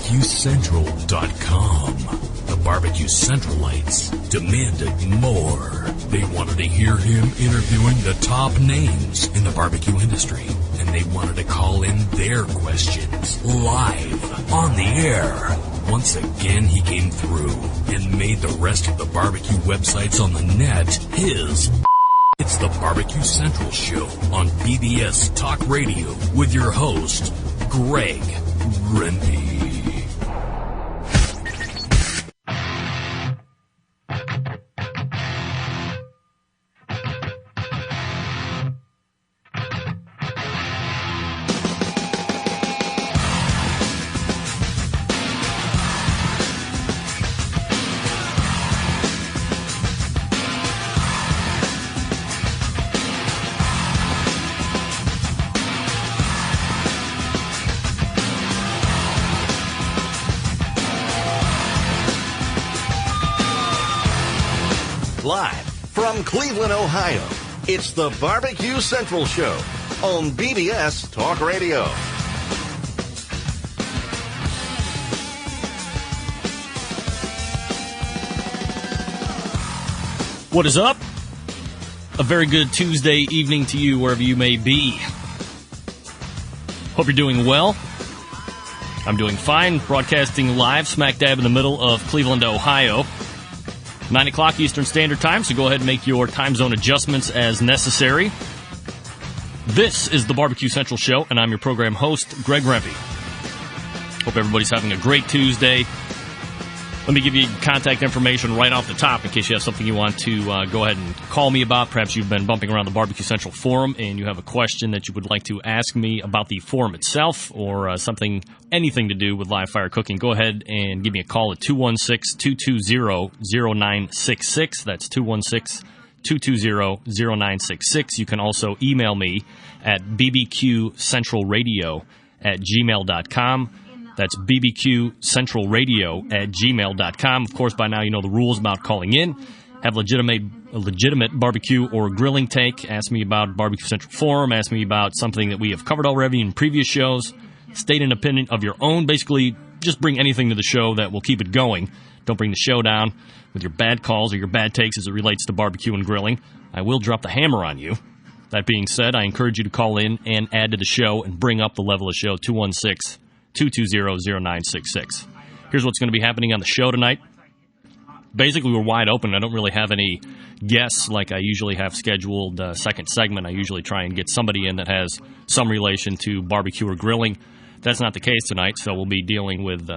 BarbecueCentral.com. The Barbecue Centralites demanded more. They wanted to hear him interviewing the top names in the barbecue industry, and they wanted to call in their questions live on the air. Once again, he came through and made the rest of the barbecue websites on the net his. It's the Barbecue Central Show on BBS Talk Radio with your host, Greg Rempe. Live from Cleveland, Ohio, it's the Barbecue Central Show on BBS Talk Radio. What is up? A very good Tuesday evening to you, wherever you may be. Hope you're doing well. I'm doing fine, broadcasting live smack dab in the middle of Cleveland, Ohio. 9 o'clock Eastern Standard Time, so go ahead and make your time zone adjustments as necessary. This is the Barbecue Central Show, and I'm your program host, Greg Rempe. Hope everybody's having a great Tuesday. Let me give you contact information right off the top in case you have something you want to go ahead and call me about. Perhaps you've been bumping around the Barbecue Central forum and you have a question that you would like to ask me about the forum itself or anything to do with live fire cooking. Go ahead and give me a call at 216-220-0966. That's 216-220-0966. You can also email me at bbqcentralradio@gmail.com. That's bbqcentralradio@gmail.com. Of course, by now you know the rules about calling in. Have a legitimate barbecue or grilling take. Ask me about Barbecue Central Forum. Ask me about something that we have covered already in previous shows. State an opinion of your own. Basically, just bring anything to the show that will keep it going. Don't bring the show down with your bad calls or your bad takes as it relates to barbecue and grilling. I will drop the hammer on you. That being said, I encourage you to call in and add to the show and bring up the level of show, 216-220-0966. Here's what's going to be happening on the show tonight. Basically, we're wide open. I don't really have any guests like I usually have scheduled second segment. I usually try and get somebody in that has some relation to barbecue or grilling. That's not the case tonight, so we'll be dealing with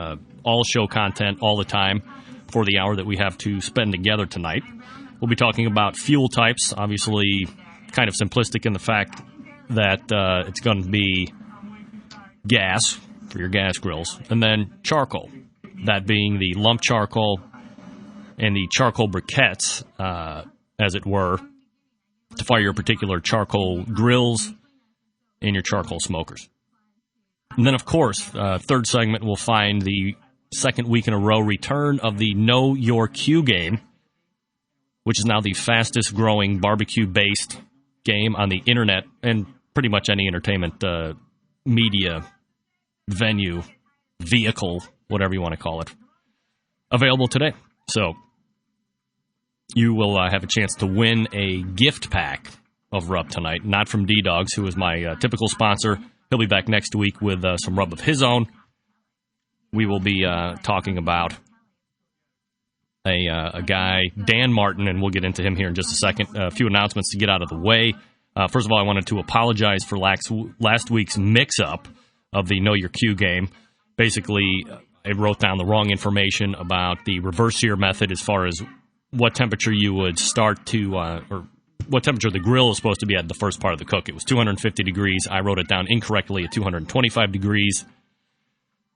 all show content all the time for the hour that we have to spend together tonight. We'll be talking about fuel types, obviously kind of simplistic in the fact that it's going to be gas for your gas grills, and then charcoal, that being the lump charcoal and the charcoal briquettes, as it were, to fire your particular charcoal grills and your charcoal smokers. And then, of course, third segment will find the second week in a row return of the Know Your Cue game, which is now the fastest growing barbecue-based game on the internet and pretty much any entertainment media venue, vehicle, whatever you want to call it, available today. So you will have a chance to win a gift pack of rub tonight, not from D-Dogs, who is my typical sponsor. He'll be back next week with some rub of his own. We will be talking about a guy, Dan Martin, and we'll get into him here in just a second. A few announcements to get out of the way. First of all, I wanted to apologize for last week's mix-up of the Know Your Cue game. Basically, I wrote down the wrong information about the reverse sear method as far as what temperature you would start to, or what temperature the grill is supposed to be at the first part of the cook. It was 250 degrees. I wrote it down incorrectly at 225 degrees.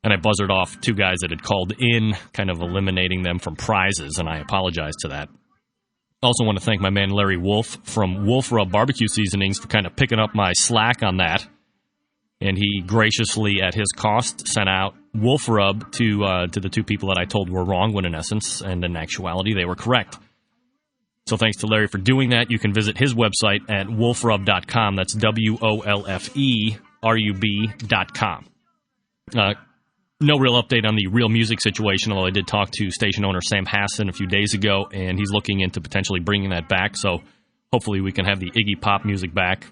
And I buzzed off two guys that had called in, kind of eliminating them from prizes, and I apologize to that. Also want to thank my man Larry Wolf from Wolf Rub Barbecue Seasonings for kind of picking up my slack on that. And he graciously, at his cost, sent out Wolf Rub to the two people that I told were wrong, when in essence, and in actuality, they were correct. So thanks to Larry for doing that. You can visit his website at wolfrub.com. That's WOLFERUB.com. no real update on the Real Music situation, although I did talk to station owner Sam Hassan a few days ago, and he's looking into potentially bringing that back. So hopefully we can have the Iggy Pop music back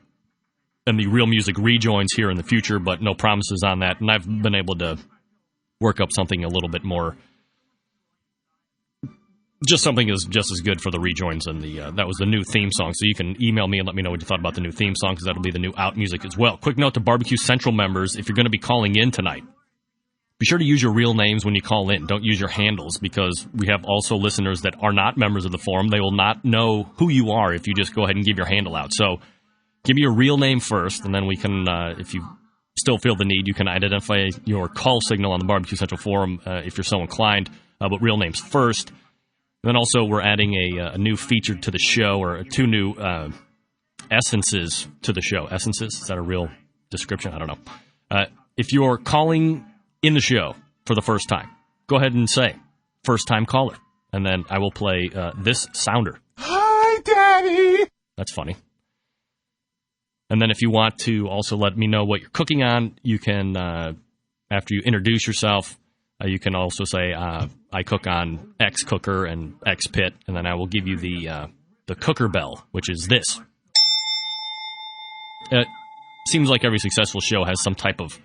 and the Real Music rejoins here in the future, but no promises on that. And I've been able to work up something a little bit more, just something is just as good for the rejoins. And that was the new theme song. So you can email me and let me know what you thought about the new theme song, because that'll be the new out music as well. Quick note to Barbecue Central members, if you're going to be calling in tonight, be sure to use your real names when you call in. Don't use your handles, because we have also listeners that are not members of the forum. They will not know who you are if you just go ahead and give your handle out. So give me your real name first, and then we can, if you still feel the need, you can identify your call signal on the Barbecue Central forum if you're so inclined, but real names first. And then also we're adding a new feature to the show, or 2 new essences to the show. Essences? Is that a real description? I don't know. If you're calling in the show for the first time, go ahead and say first time caller, and then I will play this sounder. Hi, Daddy. That's funny. And then if you want to also let me know what you're cooking on, you can, after you introduce yourself, you can also say I cook on X cooker and X pit, and then I will give you the cooker bell, which is this. It seems like every successful show has some type of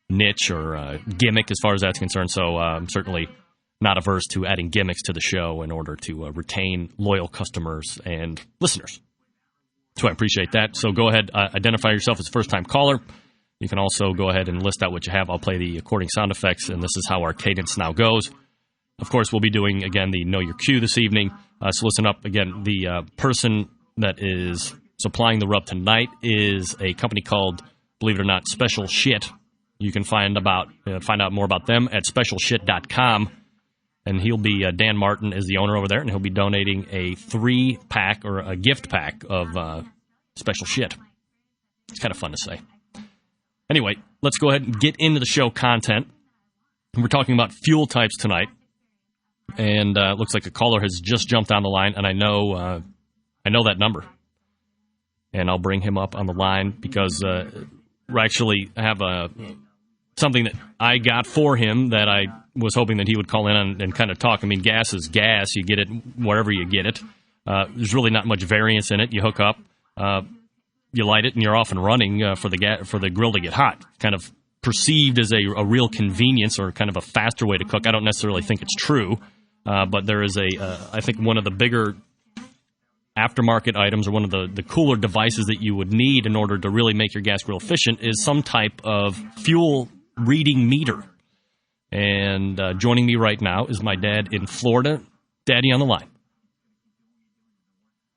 niche or gimmick as far as that's concerned, so I'm certainly not averse to adding gimmicks to the show in order to retain loyal customers and listeners. So I appreciate that. So go ahead, identify yourself as a first-time caller. You can also go ahead and list out what you have. I'll play the according sound effects, and this is how our cadence now goes. Of course, we'll be doing, again, the Know Your Cue this evening. So listen up. Again, the person that is supplying the rub tonight is a company called, believe it or not, Special Shit. You can find out more about them at specialshit.com. And he'll be, Dan Martin is the owner over there, and he'll be donating a 3-pack or a gift pack of Special Shit. It's kind of fun to say. Anyway, let's go ahead and get into the show content. We're talking about fuel types tonight. And it looks like a caller has just jumped on the line, and I know that number. And I'll bring him up on the line because we actually have something that I got for him that I was hoping that he would call in and kind of talk. I mean, gas is gas. You get it wherever you get it. There's really not much variance in it. You hook up, you light it, and you're off and running for the grill to get hot. Kind of perceived as a real convenience or kind of a faster way to cook. I don't necessarily think it's true, but there is I think one of the bigger aftermarket items, or one of the cooler devices that you would need in order to really make your gas grill efficient, is some type of fuel reading meter. And joining me right now is my dad in Florida. Daddy on the line.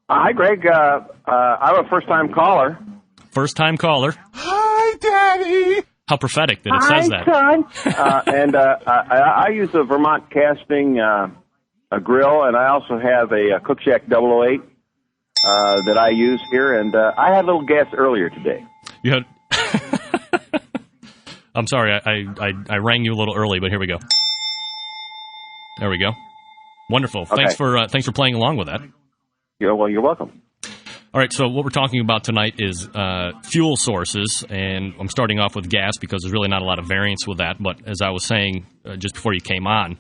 Hi, Greg. I'm a first-time caller. First-time caller. Hi, Daddy. How prophetic that it says that. Hi, son. And I use a Vermont Casting a grill, and I also have a Cook Shack 008 that I use here. And I had a little gas earlier today. You had... I'm sorry, I rang you a little early, but here we go. There we go. Wonderful. Okay. Thanks for playing along with that. You're welcome. All right, so what we're talking about tonight is fuel sources, and I'm starting off with gas because there's really not a lot of variance with that. But as I was saying just before you came on,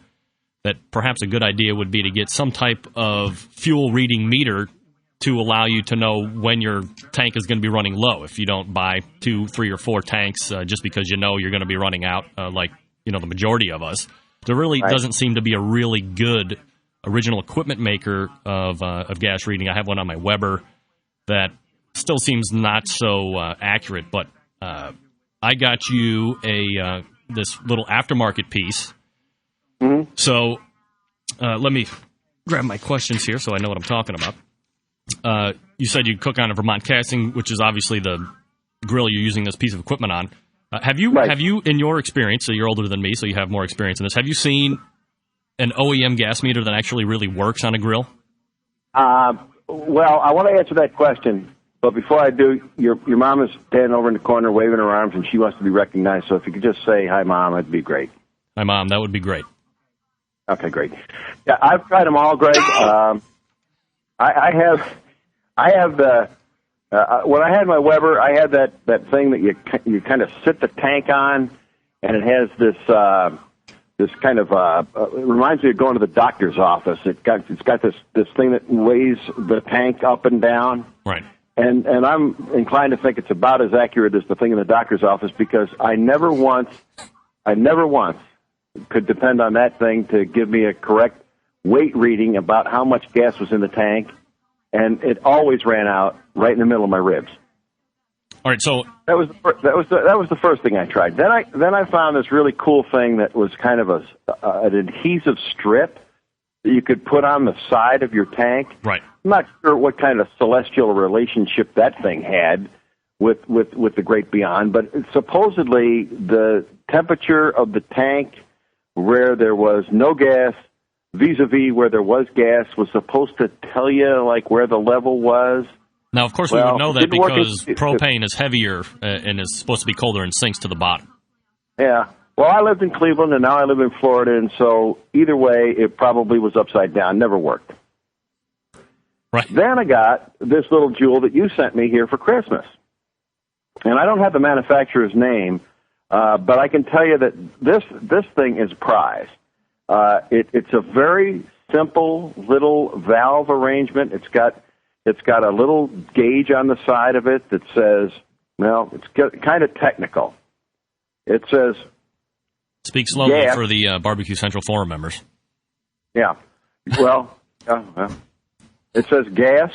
that perhaps a good idea would be to get some type of fuel reading meter to allow you to know when your tank is going to be running low. If you don't buy 2, 3, or 4 tanks just because you know you're going to be running out, like the majority of us, there really doesn't seem to be a really good original equipment maker of gas reading. I have one on my Weber that still seems not so accurate, but I got you this little aftermarket piece. Mm-hmm. So let me grab my questions here so I know what I'm talking about. You said you cook on a Vermont Casting, which is obviously the grill you're using this piece of equipment on. Have you, in your experience, so you're older than me, so you have more experience in this, have you seen an OEM gas meter that actually really works on a grill? Well, I want to answer that question, but before I do, your mom is standing over in the corner waving her arms, and she wants to be recognized, so if you could just say, hi, Mom, that'd be great. Hi, Mom, that would be great. Okay, great. Yeah, I've tried them all, Greg. I have the when I had my Weber, I had that thing that you kind of sit the tank on, and it has this this kind of it reminds me of going to the doctor's office. It's got this thing that weighs the tank up and down. Right. And I'm inclined to think it's about as accurate as the thing in the doctor's office, because I never once could depend on that thing to give me a correct weight reading about how much gas was in the tank, and it always ran out right in the middle of my ribs. All right, so that was the first thing I tried. Then I found this really cool thing that was kind of an adhesive strip that you could put on the side of your tank. Right. I'm not sure what kind of celestial relationship that thing had with the great beyond, but supposedly the temperature of the tank where there was no gas vis-a-vis where there was gas was supposed to tell you like where the level was. Now, of course, we would know that because propane is heavier and is supposed to be colder and sinks to the bottom. Yeah. Well, I lived in Cleveland, and now I live in Florida, and so either way, it probably was upside down. Never worked. Right. Then I got this little jewel that you sent me here for Christmas. And I don't have the manufacturer's name, but I can tell you that this thing is a prize. It's a very simple little valve arrangement. It's got a little gauge on the side of it that says, well, it's kind of technical. It says... Speak slowly for the Barbecue Central Forum members. Yeah. Well, it says gas,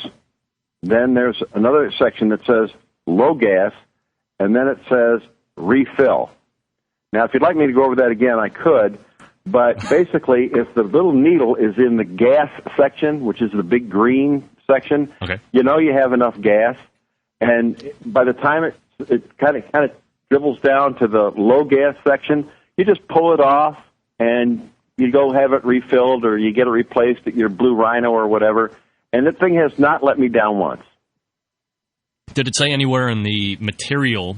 then there's another section that says low gas, and then it says refill. Now, if you'd like me to go over that again, I could, but basically, if the little needle is in the gas section, which is the big green section, okay, you know you have enough gas, and by the time it kind of dribbles down to the low gas section, you just pull it off, and you go have it refilled, or you get it replaced at your Blue Rhino or whatever, and that thing has not let me down once. Did it say anywhere in the material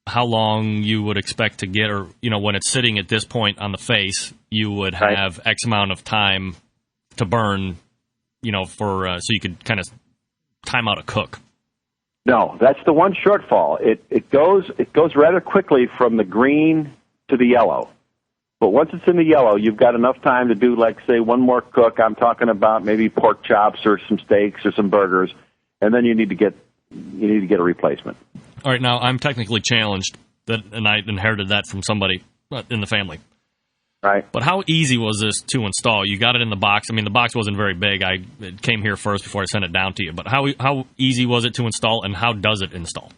how long you would expect to get, or, you know, when it's sitting at this point on the face, you would have X amount of time to burn, you know, for so you could kind of time out a cook? No, that's the one shortfall. It goes rather quickly from the green to the yellow. But once it's in the yellow, you've got enough time to do, like, say, one more cook. I'm talking about maybe pork chops or some steaks or some burgers, and then you need to get a replacement. All right, now I'm technically challenged, and I inherited that from somebody in the family. Right. But how easy was this to install? You got it in the box. I mean, the box wasn't very big. It came here first before I sent it down to you. But how easy was it to install, and how does it install?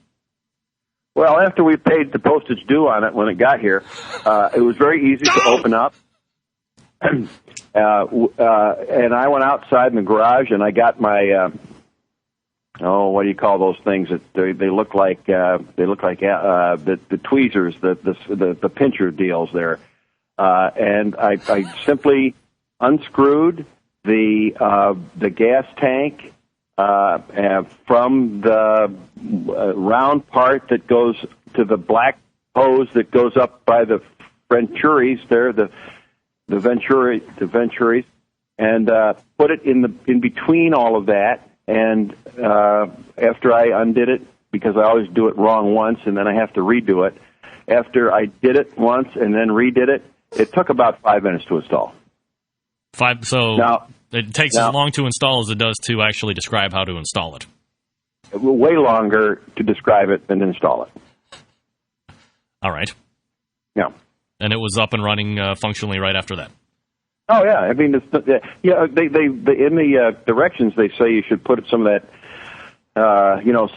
Well, after we paid the postage due on it when it got here, it was very easy to open up. And I went outside in the garage, and I got my what do you call those things? They look like the tweezers, the pincher deals there. And I simply unscrewed the gas tank from the round part that goes to the black hose that goes up by the Venturis there, the Venturis, and put it in between all of that. And after I undid it, because I always do it wrong once and then I have to redo it, after I did it once and then redid it, it took about 5 minutes to install. Now, it takes as long to install as it does to actually describe how to install it. Way longer to describe it than to install it. All right. Yeah. And it was up and running functionally right after that. Oh yeah, I mean, they in the directions they say you should put some of that,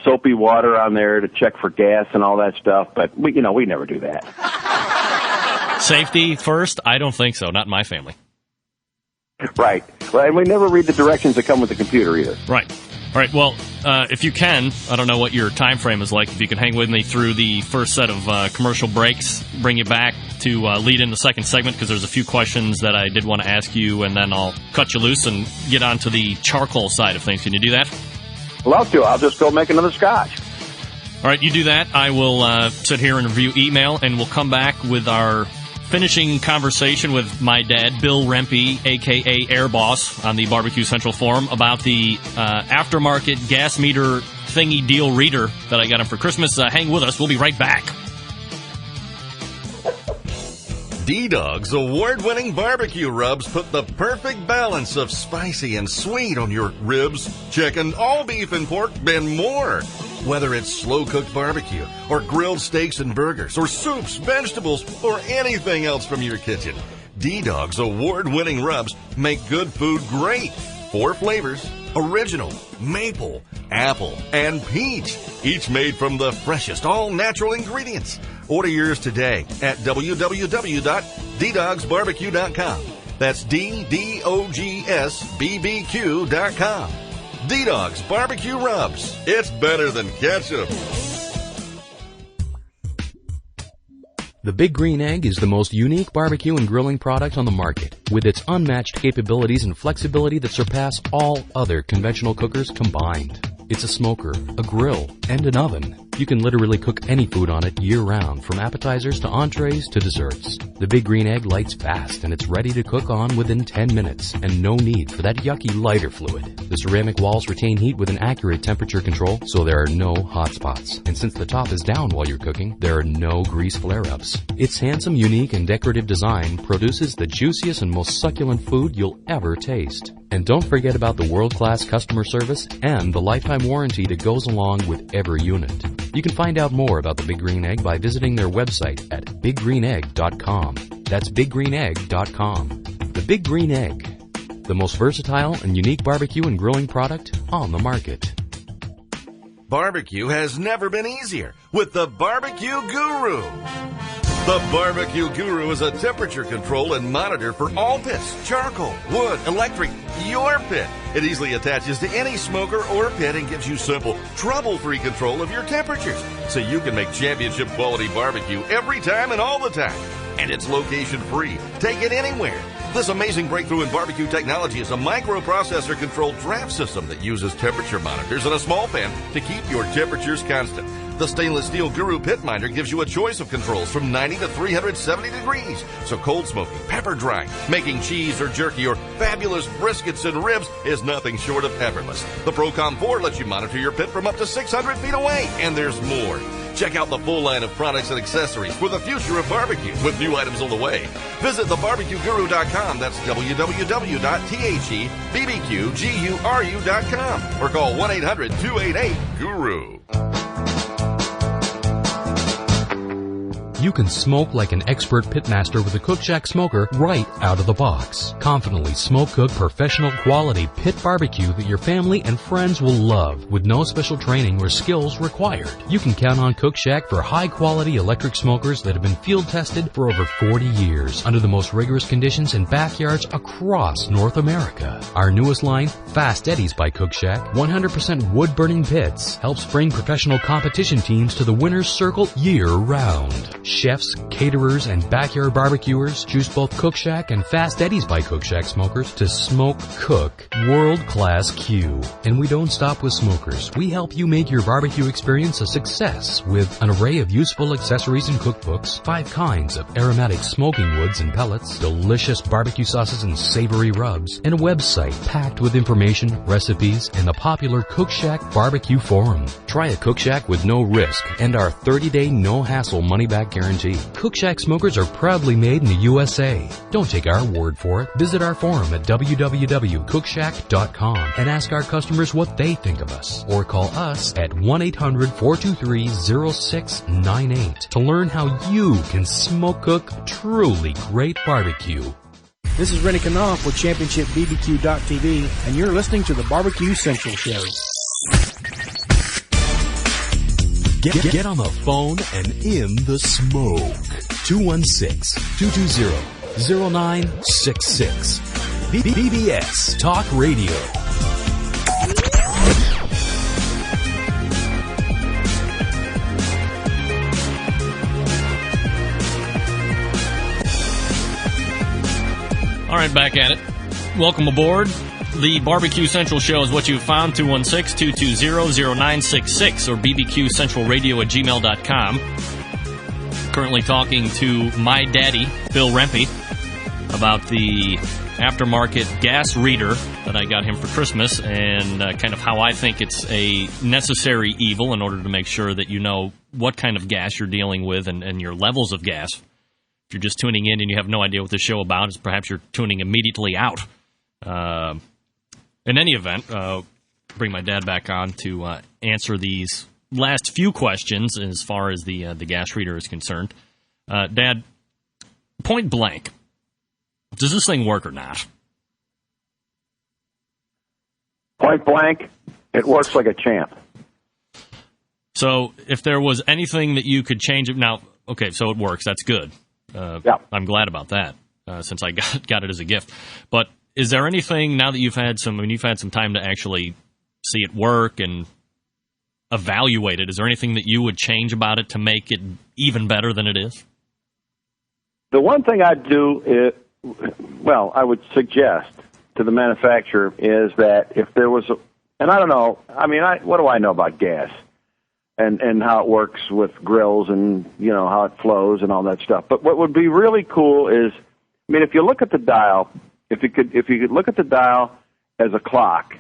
soapy water on there to check for gas and all that stuff. But we never do that. Safety first? I don't think so. Not in my family. Right. Well, and we never read the directions that come with the computer either. Right. All right. Well, if you can, I don't know what your time frame is like. If you can hang with me through the first set of commercial breaks, bring you back to lead in the second segment, because there's a few questions that I did want to ask you, and then I'll cut you loose and get on to the charcoal side of things. Can you do that? Love to. I'll just go make another scotch. All right. You do that. I will sit here and review email, and we'll come back with our finishing conversation with my dad, Bill Rempe, a.k.a. Air Boss, on the Barbecue Central Forum about the aftermarket gas meter thingy deal reader that I got him for Christmas. Hang with us. We'll be right back. D-Dog's award-winning barbecue rubs put the perfect balance of spicy and sweet on your ribs, chicken, all beef and pork, and more. Whether it's slow-cooked barbecue or grilled steaks and burgers or soups, vegetables, or anything else from your kitchen, D-Dog's award-winning rubs make good food great. 4 flavors: original, maple, apple, and peach. Each made from the freshest, all-natural ingredients. Order yours today at www.ddogsbbq.com. That's DDOGSBBQ.com. D-Dog's Barbecue Rubs. It's better than ketchup. The Big Green Egg is the most unique barbecue and grilling product on the market, with its unmatched capabilities and flexibility that surpass all other conventional cookers combined. It's a smoker, a grill, and an oven. You can literally cook any food on it year-round, from appetizers to entrees to desserts. The Big Green Egg lights fast, and it's ready to cook on within 10 minutes, and no need for that yucky lighter fluid. The ceramic walls retain heat with an accurate temperature control, so there are no hot spots. And since the top is down while you're cooking, there are no grease flare-ups. Its handsome, unique, and decorative design produces the juiciest and most succulent food you'll ever taste. And don't forget about the world-class customer service and the lifetime warranty that goes along with every unit. You can find out more about the Big Green Egg by visiting their website at biggreenegg.com. That's biggreenegg.com. The Big Green Egg, the most versatile and unique barbecue and grilling product on the market. Barbecue has never been easier with the Barbecue Guru. The Barbecue Guru is a temperature control and monitor for all pits: charcoal, wood, electric, your pit. It easily attaches to any smoker or pit and gives you simple, trouble-free control of your temperatures, so you can make championship quality barbecue every time and all the time. And it's location-free. Take it anywhere. This amazing breakthrough in barbecue technology is a microprocessor-controlled draft system that uses temperature monitors and a small fan to keep your temperatures constant. The stainless steel Guru Pit Minder gives you a choice of controls from 90 to 370 degrees. So cold smoking, pepper drying, making cheese or jerky, or fabulous briskets and ribs is nothing short of effortless. The Procom 4 lets you monitor your pit from up to 600 feet away. And there's more. Check out the full line of products and accessories for the future of barbecue with new items on the way. Visit thebarbecueguru.com. That's www.thebbqguru.com. Or call 1-800-288-GURU. You can smoke like an expert pitmaster with a Cook Shack smoker right out of the box. Confidently smoke cook professional quality pit barbecue that your family and friends will love with no special training or skills required. You can count on Cook Shack for high quality electric smokers that have been field tested for over 40 years under the most rigorous conditions in backyards across North America. Our newest line, Fast Eddies by Cook Shack, 100% wood burning pits, helps bring professional competition teams to the winner's circle year round. Chefs, caterers, and backyard barbecuers choose both Cook Shack and Fast Eddies by Cook Shack smokers to smoke, cook, world-class Q. And we don't stop with smokers. We help you make your barbecue experience a success with an array of useful accessories and cookbooks, 5 kinds of aromatic smoking woods and pellets, delicious barbecue sauces and savory rubs, and a website packed with information, recipes, and the popular Cook Shack Barbecue Forum. Try a Cook Shack with no risk and our 30-day no-hassle money-back guarantee. Cook Shack smokers are proudly made in the USA. Don't take our word for it. Visit our forum at www.cookshack.com and ask our customers what they think of us. Or call us at 1-800-423-0698 to learn how you can smoke cook truly great barbecue. This is Rennie Knopf with ChampionshipBBQ.tv, and you're listening to the Barbecue Central Show. Get on the phone and in the smoke. 216-220-0966. BBS Talk Radio. All right, back at it. Welcome aboard. The Barbecue Central Show is what you found, 216-220-0966 or bbqcentralradio@gmail.com. Currently talking to my daddy, Bill Rempe, about the aftermarket gas reader that I got him for Christmas and kind of how I think it's a necessary evil in order to make sure that you know what kind of gas you're dealing with and your levels of gas if you're just tuning in and you have no idea what the show about is, perhaps you're tuning immediately out. In any event, bring my dad back on to answer these last few questions as far as the gas reader is concerned. Dad, point blank, does this thing work or not? Point blank, it works like a champ. So if there was anything that you could change it now, okay, so it works. That's good. Yeah. I'm glad about that since I got it as a gift. But is there anything now that you've had some time to actually see it work and evaluate it? Is there anything that you would change about it to make it even better than it is? The one thing I'd do is, I would suggest to the manufacturer is that if there was, and I don't know, what do I know about gas and how it works with grills and, how it flows and all that stuff. But what would be really cool is, if you look at the dial, if you could look at the dial as a clock,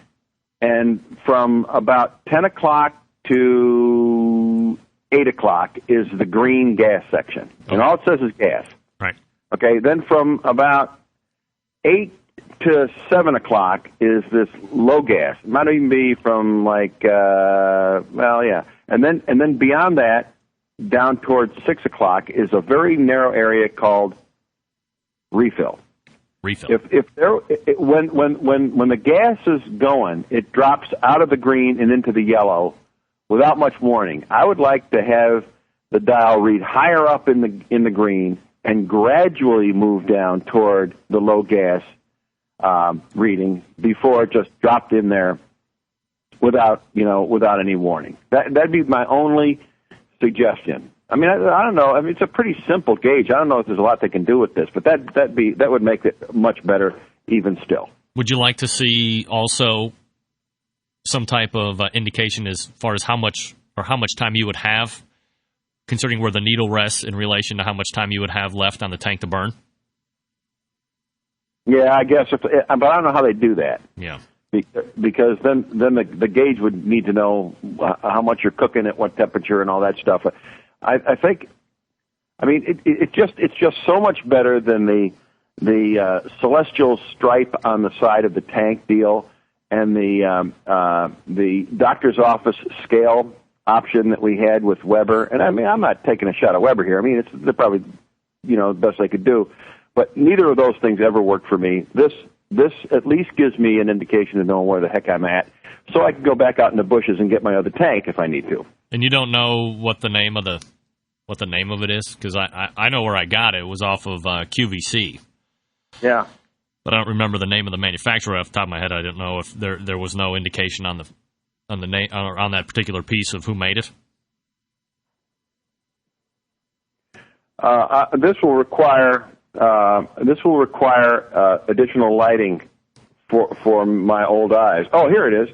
and from about 10 o'clock to 8 o'clock is the green gas section. And all it says is gas. Right. Okay, then from about 8 to 7 o'clock is this low gas. It might even be from and then beyond that, down towards 6 o'clock is a very narrow area called refill. Refill. When the gas is going, it drops out of the green and into the yellow without much warning. I would like to have the dial read higher up in the green and gradually move down toward the low gas reading before it just dropped in there without any warning. That'd be my only suggestion. I don't know. It's a pretty simple gauge. I don't know if there's a lot they can do with this, but that would make it much better even still. Would you like to see also some type of indication as far as how much time you would have, considering where the needle rests in relation to how much time you would have left on the tank to burn? Yeah, I guess, but I don't know how they do that. Yeah. Because then the gauge would need to know how much you're cooking at what temperature and all that stuff. I think, it's just so much better than the celestial stripe on the side of the tank deal and the doctor's office scale option that we had with Weber. And I'm not taking a shot at Weber here. They're probably the best they could do, but neither of those things ever worked for me. This at least gives me an indication to know where the heck I'm at, so I can go back out in the bushes and get my other tank if I need to. And you don't know what the name of it is? Because I know where I got it. It was off of QVC. Yeah. But I don't remember the name of the manufacturer off the top of my head. I don't know if there was no indication on the name on that particular piece of who made it. This will require additional lighting for my old eyes. Oh, here it is.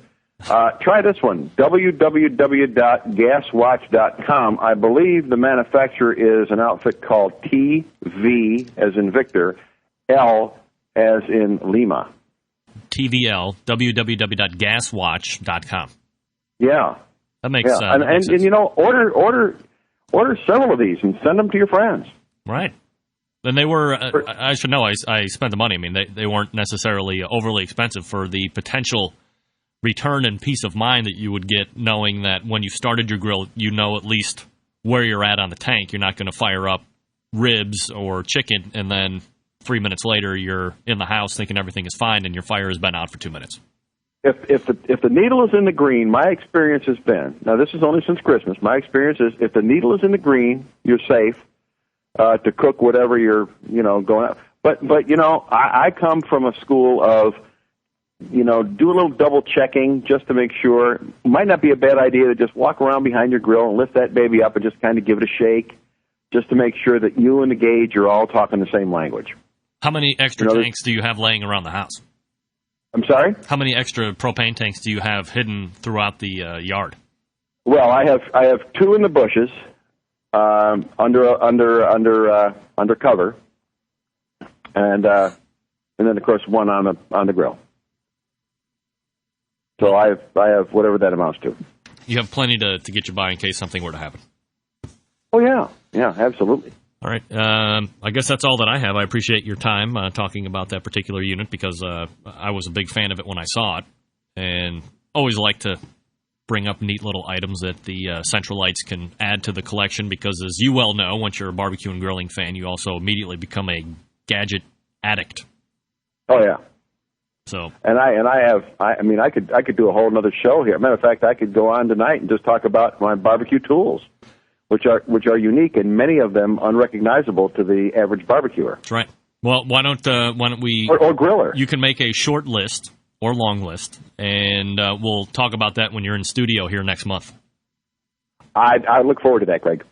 Try this one, www.gaswatch.com. I believe the manufacturer is an outfit called TV, as in Victor, L, as in Lima. TVL, www.gaswatch.com. Yeah. That makes sense. And order several of these and send them to your friends. Right. And they were, I should know, I spent the money. They weren't necessarily overly expensive for the potential return and peace of mind that you would get knowing that when you started your grill, you know at least where you're at on the tank. You're not going to fire up ribs or chicken and then 3 minutes later you're in the house thinking everything is fine and your fire has been out for 2 minutes. If the needle is in the green, my experience has been, now this is only since Christmas, my experience is if the needle is in the green, you're safe to cook whatever you're, going out. But I come from a school of, do a little double checking just to make sure. It might not be a bad idea to just walk around behind your grill and lift that baby up and just kind of give it a shake just to make sure that you and the gauge are all talking the same language. How many extra tanks do you have laying around the house? I'm sorry? How many extra propane tanks do you have hidden throughout the yard? Well, I have two in the bushes, under cover, and then of course one on the grill. So I have whatever that amounts to. You have plenty to get you by in case something were to happen. Oh yeah, absolutely. All right. I guess that's all that I have. I appreciate your time talking about that particular unit because I was a big fan of it when I saw it, and always like to bring up neat little items that the Centralites can add to the collection because, as you well know, once you're a barbecue and grilling fan, you also immediately become a gadget addict. Oh yeah. So. I could do a whole other show here. Matter of fact, I could go on tonight and just talk about my barbecue tools, which are unique and many of them unrecognizable to the average barbecuer. That's right. Well, why don't we or griller? You can make a short list or long list, and we'll talk about that when you're in studio here next month. I look forward to that, Greg.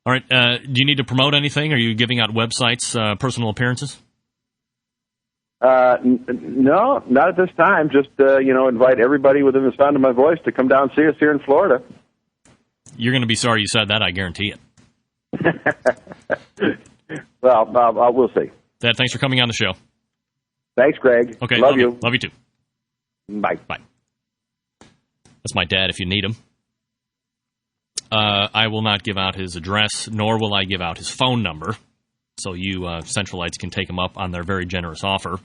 All right. Do you need to promote anything? Are you giving out websites, personal appearances? No, not at this time. Just invite everybody within the sound of my voice to come down and see us here in Florida. You're going to be sorry you said that, I guarantee it. Well, we'll see. Dad, thanks for coming on the show. Thanks, Greg. Okay, love you. Love you too. Bye. Bye. That's my dad if you need him. I will not give out his address, nor will I give out his phone number, so you Centralites can take him up on their very generous offer.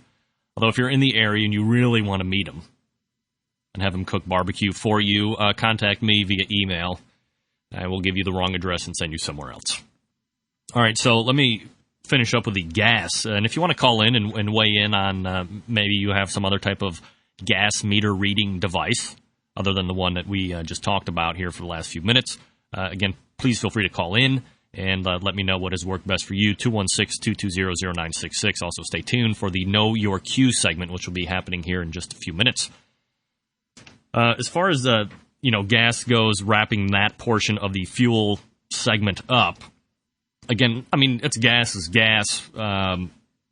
Although if you're in the area and you really want to meet him and have him cook barbecue for you, contact me via email. I will give you the wrong address and send you somewhere else. All right, so let me finish up with the gas. And if you want to call in and weigh in on maybe you have some other type of gas meter reading device other than the one that we just talked about here for the last few minutes, again, please feel free to call in and let me know what has worked best for you, 216-220-0966. Also, stay tuned for the Know Your Cue segment, which will be happening here in just a few minutes. As far as gas goes, wrapping that portion of the fuel segment up, again, I mean, it's gas is gas. A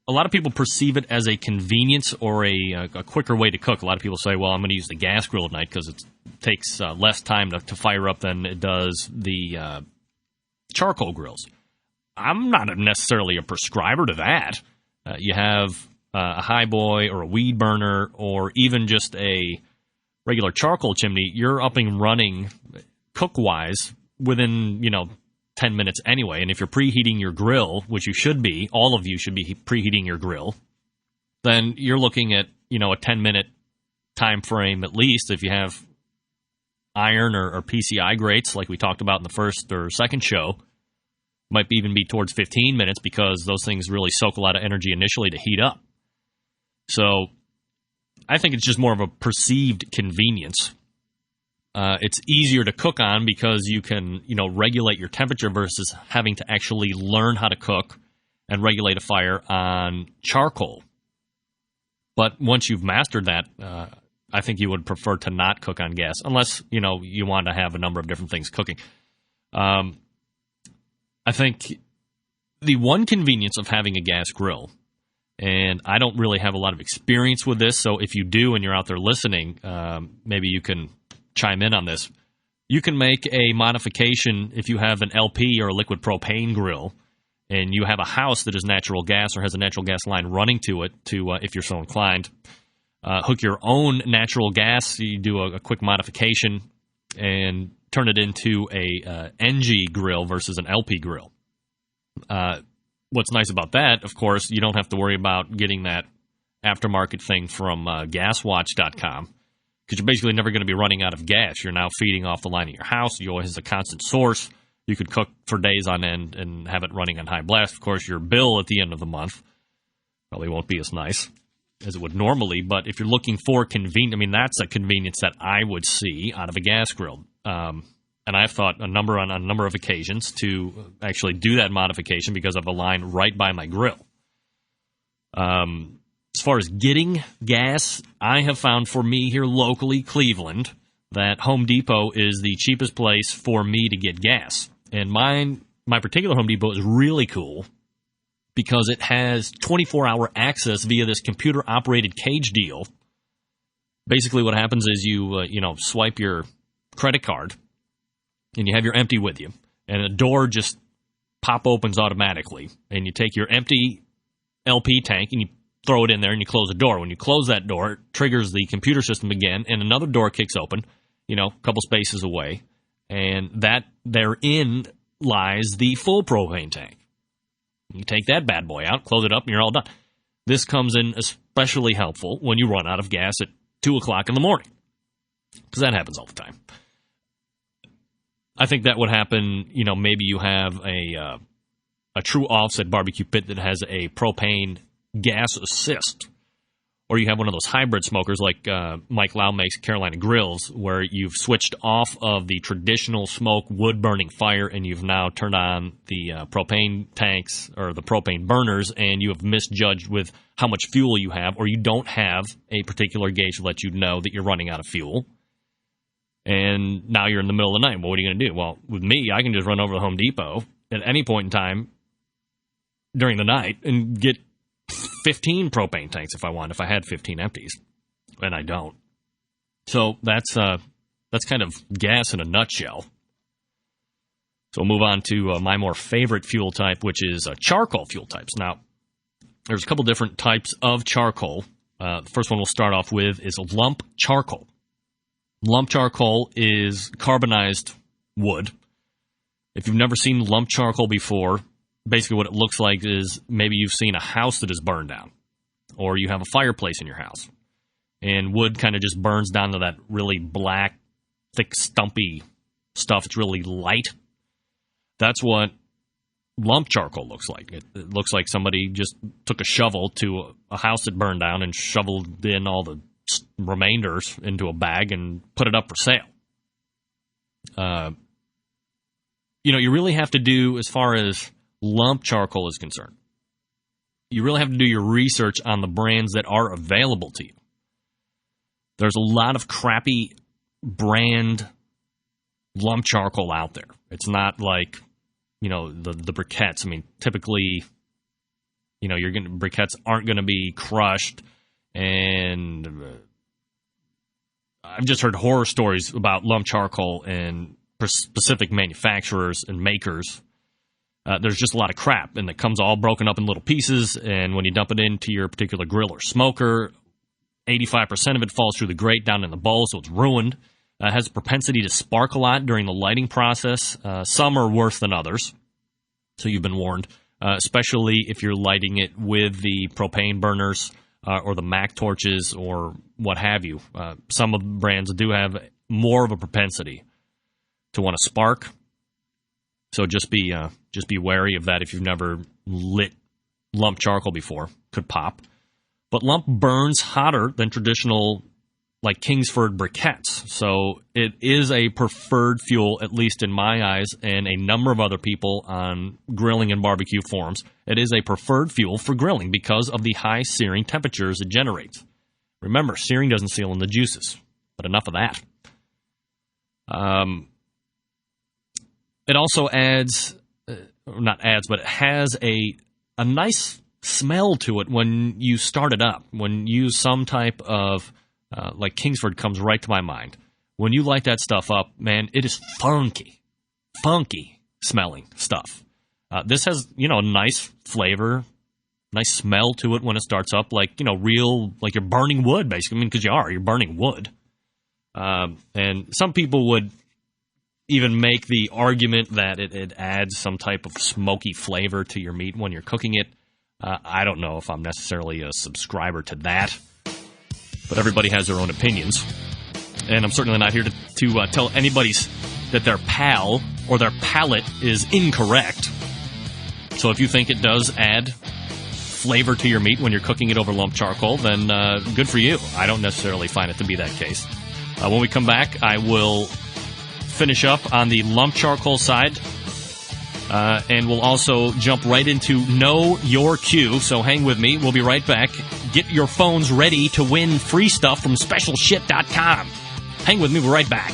lot of people perceive it as a convenience or a quicker way to cook. A lot of people say, well, I'm going to use the gas grill at night because it takes less time to fire up than it does the charcoal grills. I'm not necessarily a prescriber to that. You have a high boy or a weed burner or even just a regular charcoal chimney, you're up and running cook-wise within, 10 minutes anyway. And if you're preheating your grill, which you should be, all of you should be preheating your grill, then you're looking at, a 10-minute time frame at least. If you have iron or PCI grates, like we talked about in the first or second show, might even be towards 15 minutes because those things really soak a lot of energy initially to heat up. So I think it's just more of a perceived convenience. It's easier to cook on because you can, regulate your temperature versus having to actually learn how to cook and regulate a fire on charcoal. But once you've mastered that, I think you would prefer to not cook on gas unless, you want to have a number of different things cooking. I think the one convenience of having a gas grill, and I don't really have a lot of experience with this, so if you do and you're out there listening, maybe you can chime in on this. You can make a modification if you have an LP or a liquid propane grill, and you have a house that is natural gas or has a natural gas line running to it to, if you're so inclined, hook your own natural gas. You do a quick modification and turn it into a NG grill versus an LP grill. What's nice about that, of course, you don't have to worry about getting that aftermarket thing from gaswatch.com because you're basically never going to be running out of gas. You're now feeding off the line of your house. You always have a constant source. You could cook for days on end and have it running on high blast. Of course, your bill at the end of the month probably won't be as nice as it would normally, but if you're looking for convenience, that's a convenience that I would see out of a gas grill. And I've thought on a number of occasions to actually do that modification because of a line right by my grill. As far as getting gas, I have found for me here locally, Cleveland, that Home Depot is the cheapest place for me to get gas. And my particular Home Depot is really cool because it has 24-hour access via this computer-operated cage deal. Basically what happens is you swipe your credit card, and you have your empty with you, and a door just pop opens automatically, and you take your empty LP tank, and you throw it in there, and you close the door. When you close that door, it triggers the computer system again, and another door kicks open, a couple spaces away, and that therein lies the full propane tank. You take that bad boy out, close it up, and you're all done. This comes in especially helpful when you run out of gas at 2 o'clock in the morning, because that happens all the time. I think that would happen, maybe you have a true offset barbecue pit that has a propane gas assist, or you have one of those hybrid smokers like Mike Lau makes Carolina Grills, where you've switched off of the traditional smoke wood-burning fire and you've now turned on the propane tanks or the propane burners, and you have misjudged with how much fuel you have, or you don't have a particular gauge to let you know that you're running out of fuel. And now you're in the middle of the night. Well, what are you going to do? Well, with me, I can just run over to Home Depot at any point in time during the night and get 15 propane tanks if I want, if I had 15 empties, and I don't. So that's kind of gas in a nutshell. So we'll move on to my more favorite fuel type, which is charcoal fuel types. Now, there's a couple different types of charcoal. The first one we'll start off with is lump charcoal. Lump charcoal is carbonized wood. If you've never seen lump charcoal before, basically what it looks like is maybe you've seen a house that is burned down, or you have a fireplace in your house, and wood kind of just burns down to that really black, thick, stumpy stuff. It's really light. That's what lump charcoal looks like. It looks like somebody just took a shovel to a house that burned down and shoveled in all the remainders into a bag and put it up for sale. You really have to do, as far as lump charcoal is concerned, you really have to do your research on the brands that are available to you. There's a lot of crappy brand lump charcoal out there. It's not like, the briquettes. I mean, typically, briquettes aren't going to be crushed, and I've just heard horror stories about lump charcoal and specific manufacturers and makers. There's just a lot of crap, and it comes all broken up in little pieces, and when you dump it into your particular grill or smoker, 85% of it falls through the grate down in the bowl, so it's ruined. It has a propensity to spark a lot during the lighting process. Some are worse than others, so you've been warned, especially if you're lighting it with the propane burners or the Mac torches or what have you. Some of the brands do have more of a propensity to want to spark. So just be wary of that if you've never lit lump charcoal before. Could pop. But lump burns hotter than traditional, like Kingsford briquettes. So it is a preferred fuel, at least in my eyes, and a number of other people on grilling and barbecue forums. It is a preferred fuel for grilling because of the high searing temperatures it generates. Remember, searing doesn't seal in the juices, but enough of that. It also adds, not adds, but it has a nice smell to it when you start it up. When you use some type of, like Kingsford comes right to my mind. When you light that stuff up, man, it is funky smelling stuff. This has, a nice flavor, nice smell to it when it starts up, like, real, like you're burning wood, basically. I mean, because you're burning wood. And some people would even make the argument that it adds some type of smoky flavor to your meat when you're cooking it. I don't know if I'm necessarily a subscriber to that, but everybody has their own opinions. And I'm certainly not here to tell anybody that their pal or their palate is incorrect. So if you think it does add flavor to your meat when you're cooking it over lump charcoal, then good for you. I don't necessarily find it to be that case. When we come back, I will finish up on the lump charcoal side, and we'll also jump right into Know Your Cue, so hang with me. We'll be right back. Get your phones ready to win free stuff from SpecialShit.com. Hang with me, we're right back.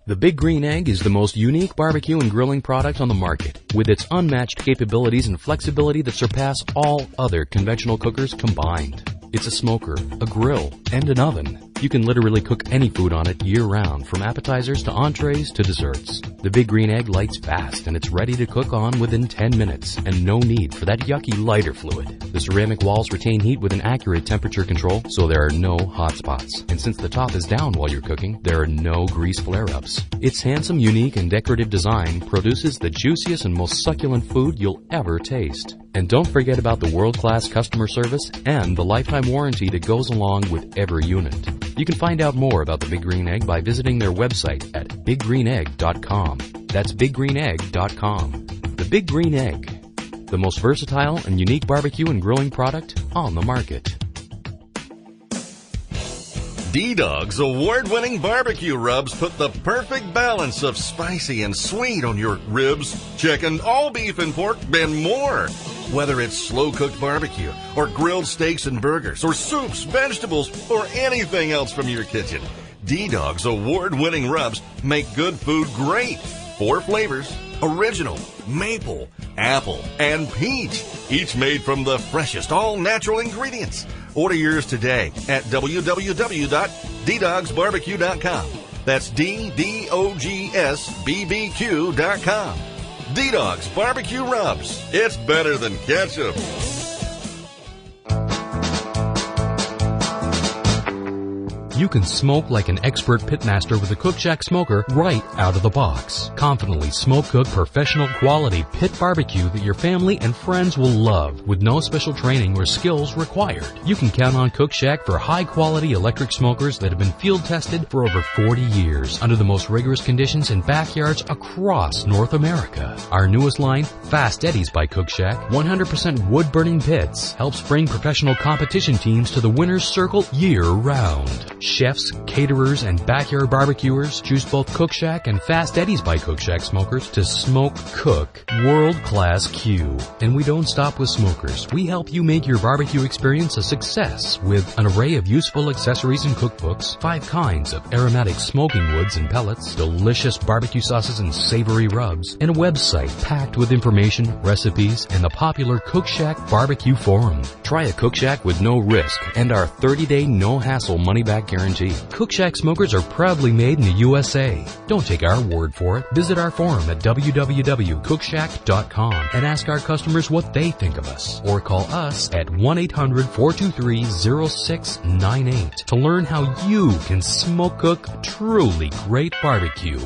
The Big Green Egg is the most unique barbecue and grilling product on the market, with its unmatched capabilities and flexibility that surpass all other conventional cookers combined. It's a smoker, a grill, and an oven. You can literally cook any food on it year-round, from appetizers to entrees to desserts. The Big Green Egg lights fast, and it's ready to cook on within 10 minutes, and no need for that yucky lighter fluid. The ceramic walls retain heat with an accurate temperature control, so there are no hot spots. And since the top is down while you're cooking, there are no grease flare-ups. Its handsome, unique, and decorative design produces the juiciest and most succulent food you'll ever taste. And don't forget about the world-class customer service and the lifetime warranty that goes along with every unit. You can find out more about the Big Green Egg by visiting their website at biggreenegg.com. That's biggreenegg.com. The Big Green Egg, the most versatile and unique barbecue and grilling product on the market. D-Dog's award-winning barbecue rubs put the perfect balance of spicy and sweet on your ribs, chicken, all beef and pork, and more. Whether it's slow-cooked barbecue or grilled steaks and burgers or soups, vegetables, or anything else from your kitchen, D-Dog's award-winning rubs make good food great. 4 flavors: original, maple, apple, and peach. Each made from the freshest, all-natural ingredients. Order yours today at www.ddogsbbq.com. That's DDOGSBBQ.com. D-Dog's Barbecue Rubs. It's better than ketchup. You can smoke like an expert pitmaster with a CookShack smoker right out of the box. Confidently smoke cook professional quality pit barbecue that your family and friends will love with no special training or skills required. You can count on CookShack for high quality electric smokers that have been field tested for over 40 years under the most rigorous conditions in backyards across North America. Our newest line, Fast Eddies by CookShack, 100% wood burning pits, helps bring professional competition teams to the winner's circle year round. Chefs, caterers, and backyard barbecuers choose both CookShack and Fast Eddies by CookShack smokers to smoke cook world-class Q. And we don't stop with smokers. We help you make your barbecue experience a success with an array of useful accessories and cookbooks, 5 kinds of aromatic smoking woods and pellets, delicious barbecue sauces and savory rubs, and a website packed with information, recipes, and the popular CookShack Barbecue Forum. Try a CookShack with no risk and our 30-day no-hassle money-back guarantee. CookShack smokers are proudly made in the USA. Don't take our word for it. Visit our forum at www.cookshack.com and ask our customers what they think of us. Or call us at 1-800-423-0698 to learn how you can smoke cook truly great barbecue.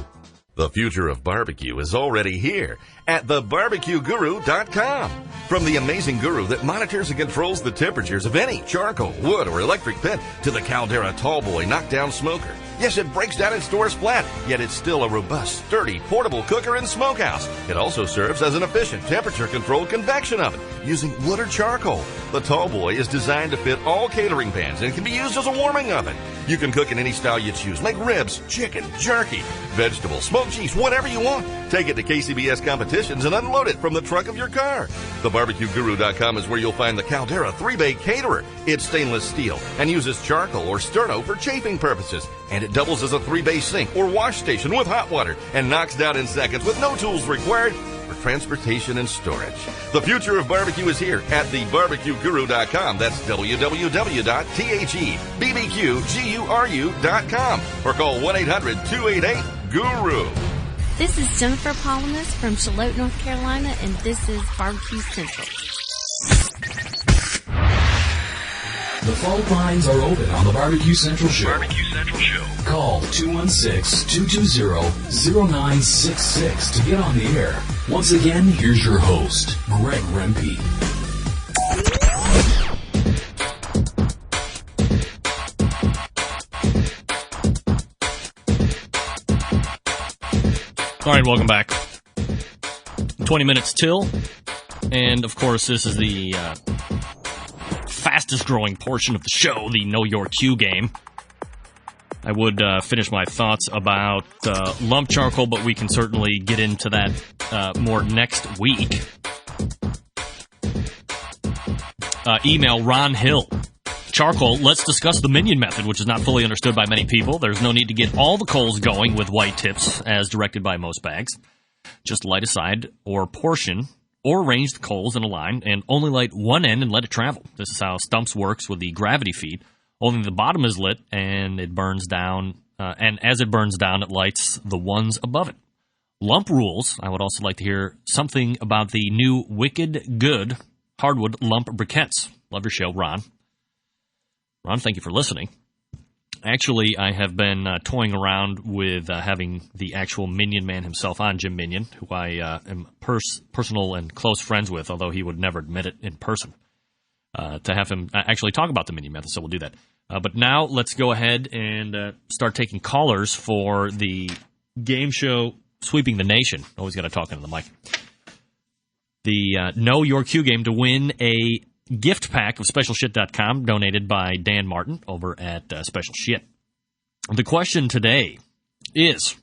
The future of barbecue is already here at thebarbecueguru.com. From the amazing guru that monitors and controls the temperatures of any charcoal, wood, or electric pit to the Caldera Tallboy knockdown smoker. Yes, it breaks down and stores flat, yet it's still a robust, sturdy, portable cooker and smokehouse. It also serves as an efficient temperature-controlled convection oven using wood or charcoal. The Tallboy is designed to fit all catering pans and can be used as a warming oven. You can cook in any style you choose, like ribs, chicken, jerky, vegetables, smoked cheese, whatever you want. Take it to KCBS competitions and unload it from the trunk of your car. TheBarbecueGuru.com is where you'll find the Caldera 3-Bay Caterer. It's stainless steel and uses charcoal or sterno for chafing purposes. And it doubles as a 3-bay sink or wash station with hot water and knocks down in seconds with no tools required for transportation and storage. The future of barbecue is here at thebarbecueguru.com. That's www.thebbqguru.com or call 1-800-288-GURU. This is Jennifer Palamas from Charlotte, North Carolina, and this is Barbecue Central. The phone lines are open on the Barbecue Central Show. Call 216-220-0966 to get on the air. Once again, here's your host, Greg Rempe. All right, welcome back. 20 minutes till, and of course, this is the fastest growing portion of the show, the Know Your Q game. I would finish my thoughts about lump charcoal, but we can certainly get into that more next week. Email Ron Hill. Charcoal, let's discuss the minion method, which is not fully understood by many people. There's no need to get all the coals going with white tips, as directed by most bags. Just light a side or portion, or arrange the coals in a line, and only light one end and let it travel. This is how Stumps works with the gravity feed. Only the bottom is lit, and it burns down. And as it burns down, it lights the ones above it. Lump rules. I would also like to hear something about the new Wicked Good hardwood lump briquettes. Love your show, Ron. Ron, thank you for listening. Actually, I have been toying around with having the actual Minion Man himself on, Jim Minion, who I am personal and close friends with, although he would never admit it in person, to have him actually talk about the Minion Method, so we'll do that. But now let's go ahead and start taking callers for the game show Sweeping the Nation. Always got to talk into the mic. The Know Your Q game to win a gift pack of SpecialShit.com donated by Dan Martin over at Special Shit. The question today is,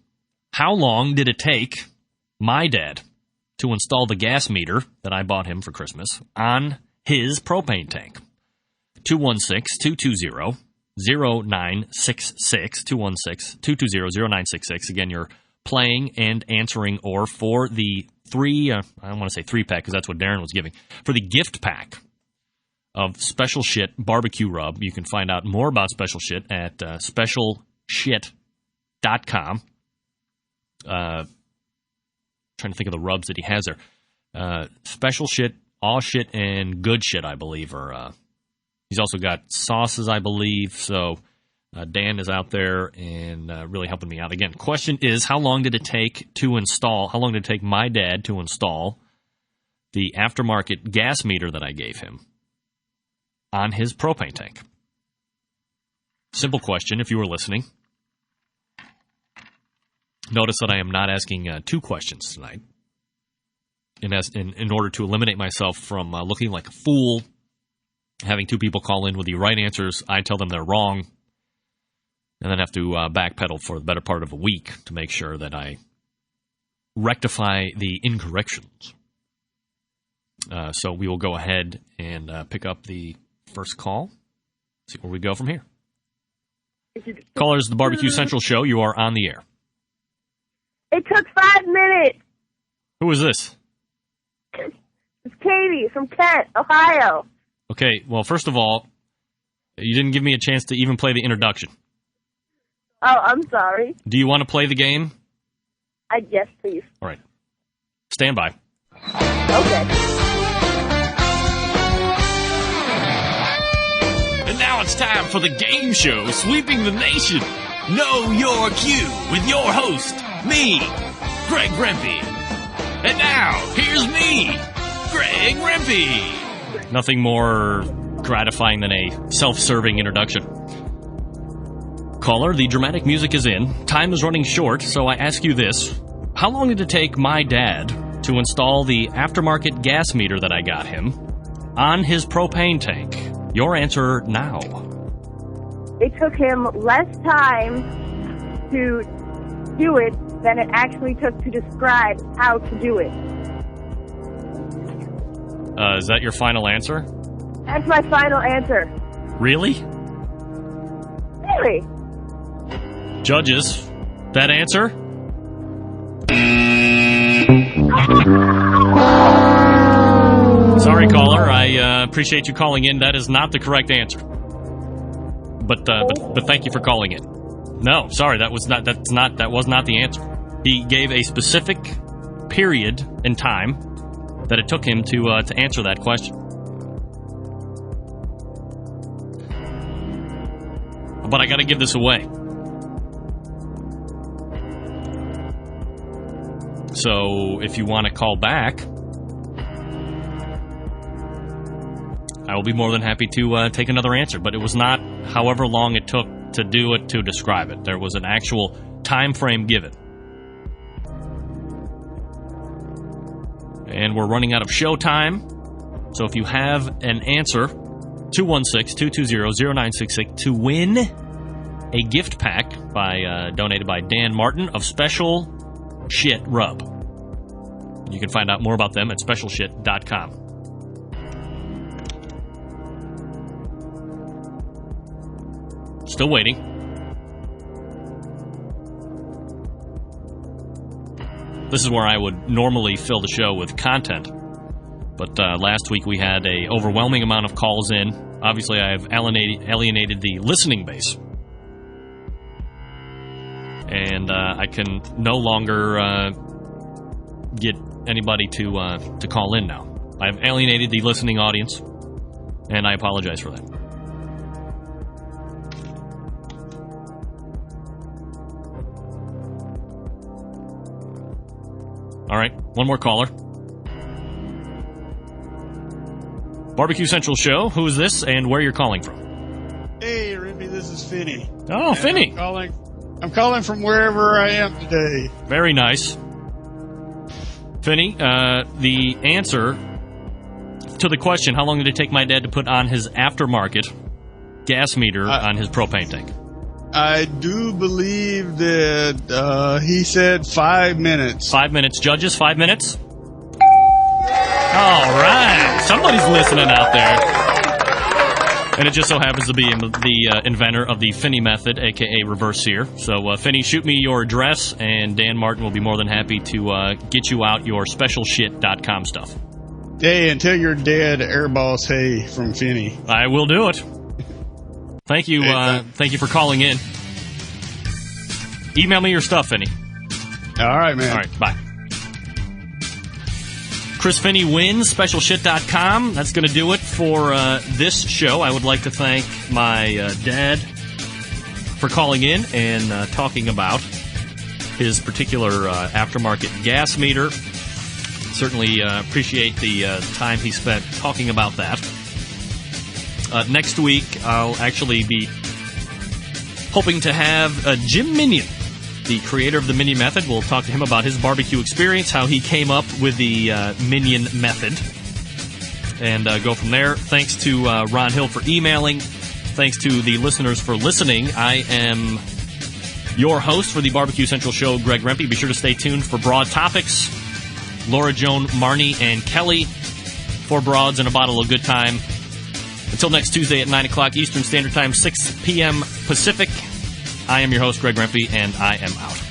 how long did it take my dad to install the gas meter that I bought him for Christmas on his propane tank? 216-220-0966, 216-220-0966. Again, you're playing and answering, or for the I don't want to say 3-pack because that's what Darren was giving, for the gift pack of Special Shit barbecue rub. You can find out more about Special Shit at specialshit.com. Trying to think of the rubs that he has there. Special Shit, Aw Shit, and Good Shit, I believe. He's also got sauces, I believe. So Dan is out there and really helping me out. Again, question is, how long did it take my dad to install the aftermarket gas meter that I gave him on his propane tank? Simple question, if you were listening. Notice that I am not asking 2 questions tonight. In order to eliminate myself from looking like a fool, having 2 people call in with the right answers, I tell them they're wrong, and then have to backpedal for the better part of a week to make sure that I rectify the incorrections. So we will go ahead and pick up the first call. See where we go from here. Callers, the Barbecue Central Show. You are on the air. It took 5 minutes. Who is this? It's Katie from Kent, Ohio. Okay, well, first of all, you didn't give me a chance to even play the introduction. Oh, I'm sorry. Do you want to play the game? Yes, please. All right. Stand by. Okay. And now it's time for the game show Sweeping the Nation. Know Your Q with your host, me, Greg Rempe. And now, here's me, Greg Rempe. Nothing more gratifying than a self-serving introduction. Caller, the dramatic music is in. Time is running short, so I ask you this. How long did it take my dad to install the aftermarket gas meter that I got him on his propane tank? Your answer now. It took him less time to do it than it actually took to describe how to do it. Is that your final answer? That's my final answer. Really? Really? Judges, that answer? Sorry, caller. I appreciate you calling in. That is not the correct answer. But thank you for calling in. No, sorry, that was not the answer. He gave a specific period in time that it took him to answer that question. But I got to give this away. So if you want to call back, I will be more than happy to take another answer. But it was not however long it took to do it to describe it. There was an actual time frame given. And we're running out of show time. So if you have an answer, 216-220-0966 to win a gift pack donated by Dan Martin of Special Shit Rub. You can find out more about them at specialshit.com. Still waiting. This is where I would normally fill the show with content. But last week we had a overwhelming amount of calls in. Obviously, I have alienated the listening base. And I can no longer get anybody to call in now. I've alienated the listening audience, and I apologize for that. All right, one more caller. Barbecue Central Show. Who is this, and where you're calling from? Hey, Rippy, this is Finney. Oh, and Finney. I'm calling from wherever I am today. Very nice. Finney, the answer to the question, how long did it take my dad to put on his aftermarket gas meter on his propane tank? I do believe that he said 5 minutes. 5 minutes. Judges, 5 minutes? All right. Somebody's listening out there. And it just so happens to be the inventor of the Finney method, a.k.a. reverse sear. So, Finney, shoot me your address, and Dan Martin will be more than happy to get you out your specialshit.com stuff. Hey, and tell your dad Airboss Hey from Finney. I will do it. Thank you. Thank you for calling in. Email me your stuff, Finney. All right, man. All right, bye. Chris Finney wins, specialshit.com. That's going to do it for this show. I would like to thank my dad for calling in and talking about his particular aftermarket gas meter. Certainly appreciate the time he spent talking about that. Next week, I'll actually be hoping to have Jim Minion, the creator of the Minion Method. We'll talk to him about his barbecue experience, how he came up with the Minion Method, and go from there. Thanks to Ron Hill for emailing. Thanks to the listeners for listening. I am your host for the Barbecue Central Show, Greg Rempe. Be sure to stay tuned for Broad Topics. Laura, Joan, Marnie, and Kelly. 4 broads and a bottle of good time. Until next Tuesday at 9 o'clock Eastern Standard Time, 6 p.m. Pacific, I am your host, Greg Rempe, and I am out.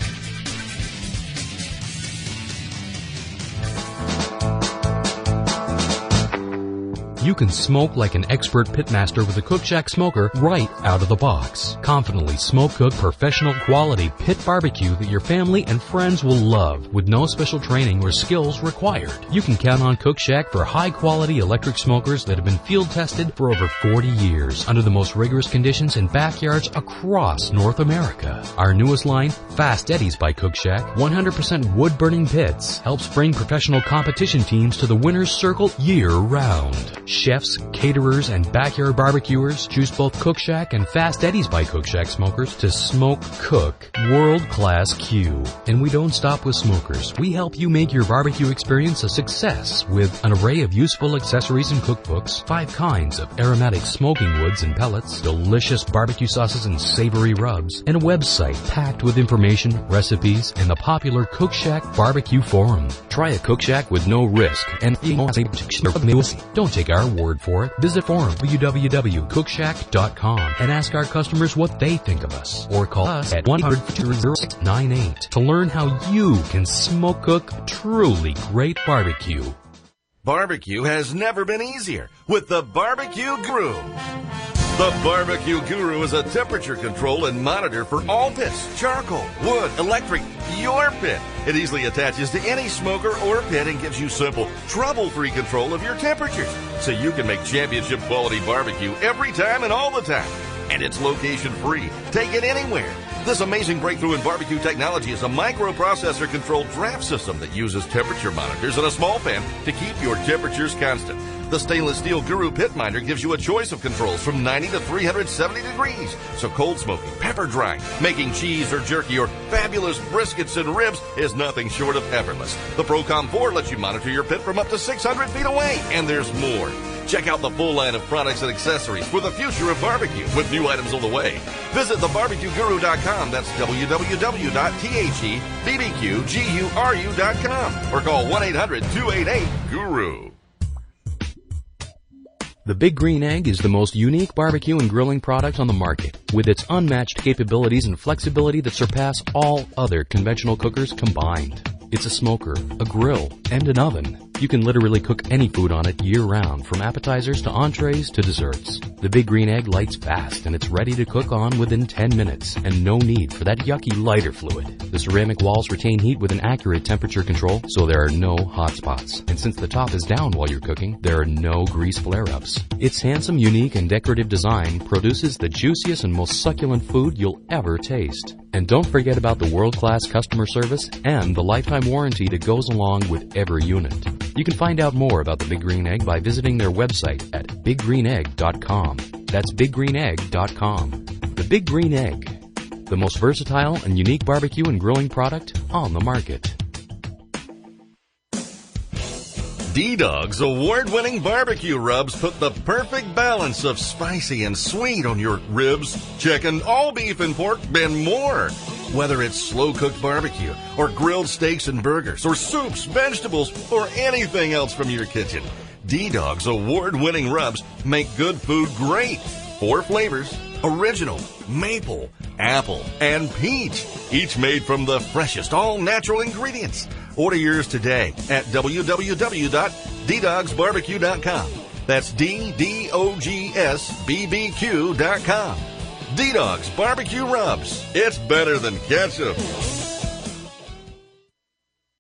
You can smoke like an expert pitmaster with a Cook Shack smoker right out of the box. Confidently smoke cook professional quality pit barbecue that your family and friends will love with no special training or skills required. You can count on Cook Shack for high quality electric smokers that have been field tested for over 40 years under the most rigorous conditions in backyards across North America. Our newest line, Fast Eddies by Cook Shack, 100% wood burning pits, helps bring professional competition teams to the winner's circle year round. Chefs, caterers, and backyard barbecuers choose both Cook Shack and Fast Eddies by Cook Shack smokers to smoke cook world-class Q. And we don't stop with smokers. We help you make your barbecue experience a success with an array of useful accessories and cookbooks, 5 kinds of aromatic smoking woods and pellets, delicious barbecue sauces and savory rubs, and a website packed with information, recipes, and the popular Cook Shack Barbecue Forum. Try a Cook Shack with no risk and don't take our word for it. Visit forum www.cookshack.com and ask our customers what they think of us, or call us at 1-800-0698 to learn how you can smoke cook truly great barbecue. Barbecue has never been easier with the Barbecue Guru. The Barbecue Guru is a temperature control and monitor for all pits, charcoal, wood, electric, your pit. It easily attaches to any smoker or pit and gives you simple, trouble-free control of your temperatures, so you can make championship quality barbecue every time and all the time. And it's location-free. Take it anywhere. This amazing breakthrough in barbecue technology is a microprocessor-controlled draft system that uses temperature monitors and a small fan to keep your temperatures constant. The stainless steel Guru Pit Minder gives you a choice of controls from 90 to 370 degrees. So cold smoking, pepper drying, making cheese or jerky, or fabulous briskets and ribs is nothing short of effortless. The ProCom 4 lets you monitor your pit from up to 600 feet away. And there's more. Check out the full line of products and accessories for the future of barbecue with new items on the way. Visit thebarbecueguru.com. That's www.thebbqguru.com or call 1-800-288-GURU. The Big Green Egg is the most unique barbecue and grilling product on the market, with its unmatched capabilities and flexibility that surpass all other conventional cookers combined. It's a smoker, a grill, and an oven. You can literally cook any food on it year-round, from appetizers to entrees to desserts. The Big Green Egg lights fast, and it's ready to cook on within 10 minutes, and no need for that yucky lighter fluid. The ceramic walls retain heat with an accurate temperature control, so there are no hot spots. And since the top is down while you're cooking, there are no grease flare-ups. Its handsome, unique, and decorative design produces the juiciest and most succulent food you'll ever taste. And don't forget about the world-class customer service and the lifetime warranty that goes along with every unit. You can find out more about the Big Green Egg by visiting their website at biggreenegg.com. That's biggreenegg.com. The Big Green Egg, the most versatile and unique barbecue and grilling product on the market. D-Dog's award-winning barbecue rubs put the perfect balance of spicy and sweet on your ribs, chicken, all beef and pork, and more. Whether it's slow-cooked barbecue or grilled steaks and burgers or soups, vegetables, or anything else from your kitchen, D-Dog's award-winning rubs make good food great. 4 flavors: original, maple, apple, and peach. Each made from the freshest, all-natural ingredients. Order yours today at www.ddogsbbq.com. That's DDOGSBBQ.com. D-Dogs Barbecue Rubs. It's better than ketchup.